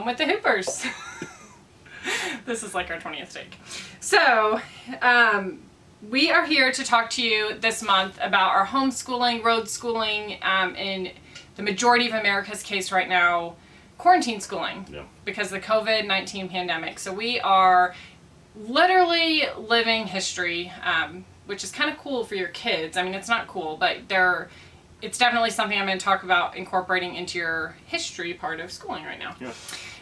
with the Hoopers. This is like our 20th take. So, we are here to talk to you this month about our homeschooling, road schooling, in the majority of America's case right now, quarantine schooling, because of the COVID-19 pandemic. So we are literally living history, which is kind of cool for your kids. I mean, it's not cool, but it's definitely something I'm going to talk about incorporating into your history part of schooling right now. Yeah.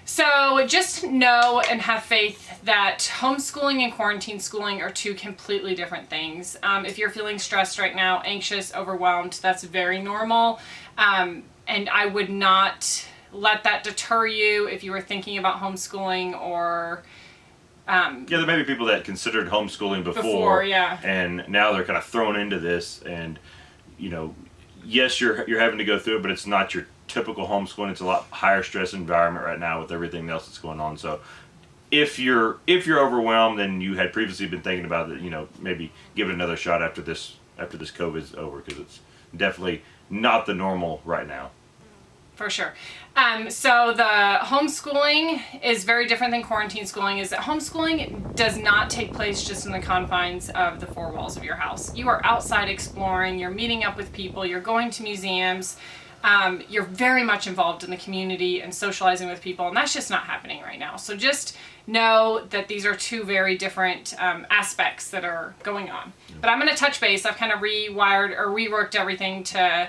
So just know and have faith that homeschooling and quarantine schooling are two completely different things. If you're feeling stressed right now, anxious, overwhelmed, that's very normal. And I would not let that deter you if you were thinking about homeschooling or... there may be people that considered homeschooling before and now they're kind of thrown into this, and yes, you're having to go through it, but it's not your typical homeschooling. It's a lot higher stress environment right now with everything else that's going on. So if you're overwhelmed and you had previously been thinking about it, maybe give it another shot after this COVID is over, because it's definitely not the normal right now. For sure. So the homeschooling is very different than quarantine schooling. Is that homeschooling does not take place just in the confines of the four walls of your house. You are outside exploring, you're meeting up with people, you're going to museums, you're very much involved in the community and socializing with people, and that's just not happening right now. So just know that these are two very different aspects that are going on. But I'm going to touch base. I've kind of reworked everything to...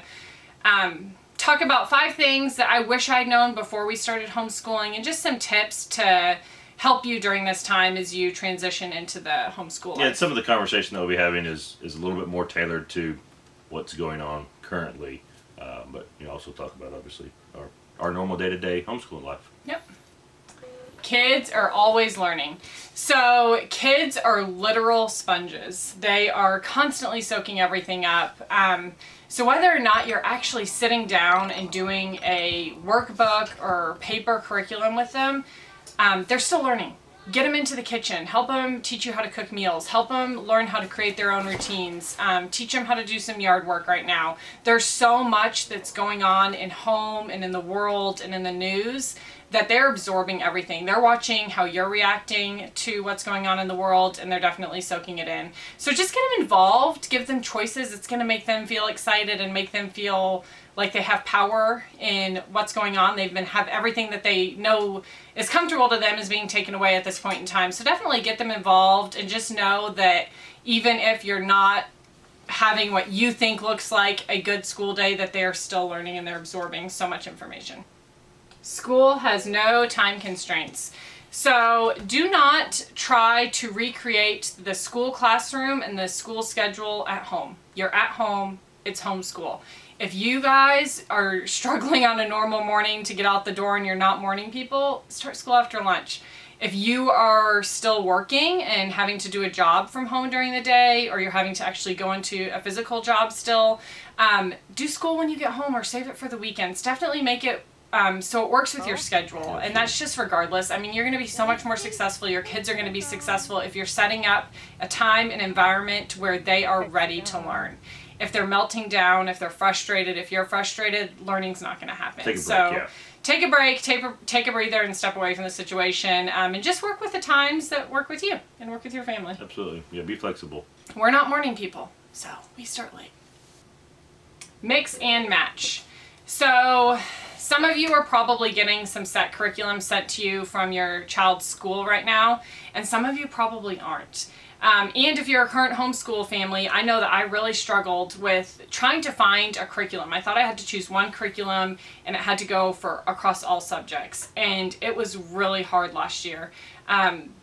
talk about 5 things that I wish I'd known before we started homeschooling, and just some tips to help you during this time as you transition into the homeschool life. Yeah, some of the conversation that we'll be having is a little bit more tailored to what's going on currently, but also talk about obviously our normal day-to-day homeschooling life. Yep. Kids are always learning. So kids are literal sponges. They are constantly soaking everything up. So whether or not you're actually sitting down and doing a workbook or paper curriculum with them, they're still learning. Get them into the kitchen. Help them teach you how to cook meals. Help them learn how to create their own routines. Teach them how to do some yard work right now. There's so much that's going on in home and in the world and in the news that they're absorbing everything. They're watching how you're reacting to what's going on in the world, and they're definitely soaking it in. So just get them involved, give them choices. It's going to make them feel excited and make them feel like they have power in what's going on. Have everything that they know is comfortable to them is being taken away at this point in time. So definitely get them involved, and just know that even if you're not having what you think looks like a good school day, that they're still learning and they're absorbing so much information. School has no time constraints. So do not try to recreate the school classroom and the school schedule at home. You're at home, it's homeschool. If you guys are struggling on a normal morning to get out the door and you're not morning people, start school after lunch. If you are still working and having to do a job from home during the day, or you're having to actually go into a physical job still, do school when you get home or save it for the weekends. Definitely make it so it works with your schedule, and that's just regardless. I mean, you're going to be so much more successful. Your kids are going to be successful if you're setting up a time and environment where they are ready to learn. If they're melting down, if they're frustrated, if you're frustrated, learning's not going to happen. Take a break, take a breather, and step away from the situation, and just work with the times that work with you and work with your family. Absolutely. Yeah, be flexible. We're not morning people, so we start late. Mix and match. So some of you are probably getting some set curriculum sent to you from your child's school right now, and some of you probably aren't. And if you're a current homeschool family, I know that I really struggled with trying to find a curriculum. I thought I had to choose one curriculum and it had to go across all subjects, and it was really hard last year.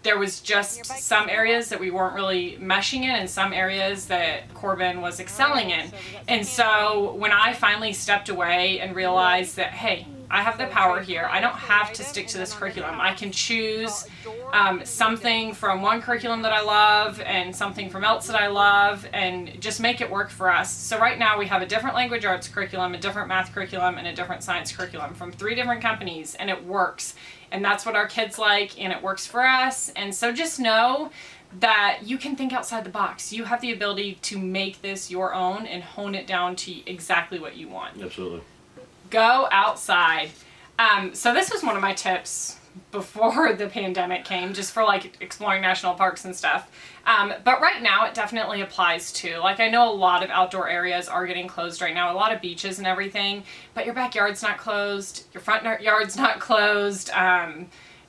There was just some areas that we weren't really meshing in, and some areas that Corbin was excelling in. And so when I finally stepped away and realized that, hey, I have the power here. I don't have to stick to this curriculum. I can choose something from one curriculum that I love and something from else that I love, and just make it work for us. So right now we have a different language arts curriculum, a different math curriculum, and a different science curriculum from 3 different companies, and it works. And that's what our kids like, and it works for us. And so just know that you can think outside the box. You have the ability to make this your own and hone it down to exactly what you want. Absolutely. Go outside. So this was one of my tips before the pandemic came, just for like exploring national parks and stuff. But right now it definitely applies too. Like I know a lot of outdoor areas are getting closed right now, a lot of beaches and everything, but your backyard's not closed, your front yard's not closed,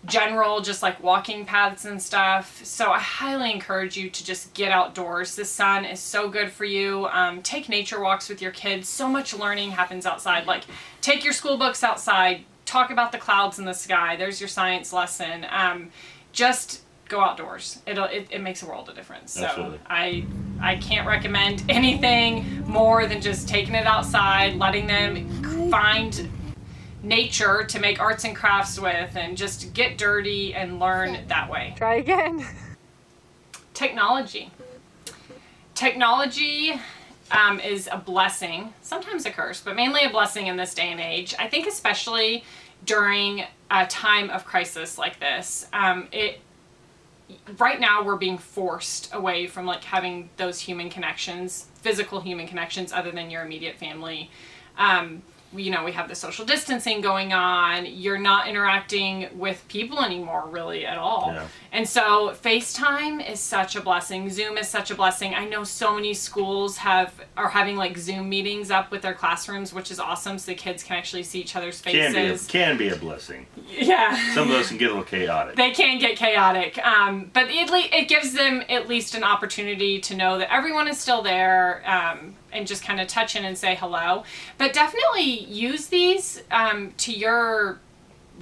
general just like walking paths and stuff. So I highly encourage you to just get outdoors. The sun is so good for you. Take nature walks with your kids. So much learning happens outside. Like take your school books outside, talk about the clouds in the sky. There's your science lesson. Just go outdoors. It makes a world of difference. So Absolutely. I can't recommend anything more than just taking it outside, letting them find nature to make arts and crafts with, and just get dirty and learn that way. Try again. Technology is a blessing, sometimes a curse, but mainly a blessing in this day and age. I think especially during a time of crisis like this, right now we're being forced away from like having those human connections, physical human connections other than your immediate family. We have the social distancing going on. You're not interacting with people anymore really at all. Yeah. And so FaceTime is such a blessing. Zoom is such a blessing. I know so many schools are having like Zoom meetings up with their classrooms, which is awesome, so the kids can actually see each other's faces. Can be a blessing. Yeah. Some of those can get a little chaotic. They can get chaotic, but it gives them at least an opportunity to know that everyone is still there, and just kind of touch in and say hello. But definitely use these to your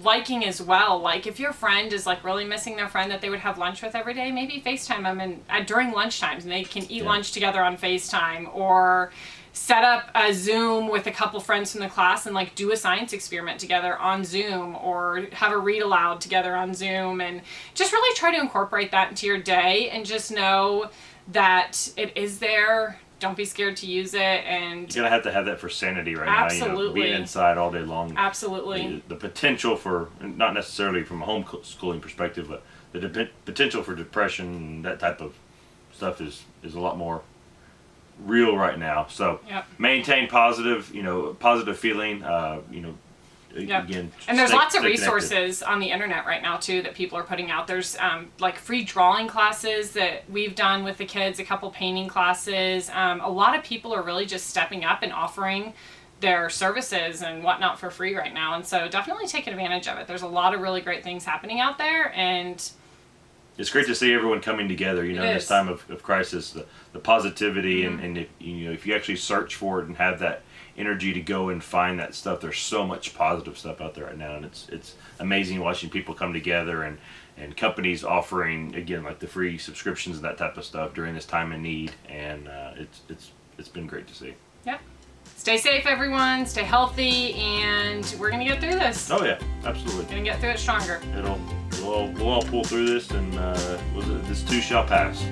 liking as well. Like if your friend is like really missing their friend that they would have lunch with every day, maybe FaceTime them and during lunchtimes, and they can eat lunch together on FaceTime, or set up a Zoom with a couple friends from the class and like do a science experiment together on Zoom, or have a read aloud together on Zoom, and just really try to incorporate that into your day, and just know that it is there. Don't be scared to use it, and you're gonna have to have that for sanity right absolutely. now. Being inside all day long. Absolutely. The potential for, not necessarily from a homeschooling perspective, but the potential for depression, that type of stuff is a lot more real right now. So maintain positive feeling. Again, and there's lots of resources on the internet right now too that people are putting out. There's like free drawing classes that we've done with the kids, a couple painting classes. A lot of people are really just stepping up and offering their services and whatnot for free right now, and so definitely take advantage of it. There's a lot of really great things happening out there, and it's great to see everyone coming together, in this time of crisis, the positivity, and if you actually search for it and have that energy to go and find that stuff, there's so much positive stuff out there right now, and it's amazing watching people come together and companies offering, again, like the free subscriptions and that type of stuff during this time of need, and it's been great to see. Yep. Stay safe, everyone. Stay healthy, and we're gonna get through this. Oh yeah, absolutely. Gonna get through it stronger. We'll all pull through this, and this too shall pass.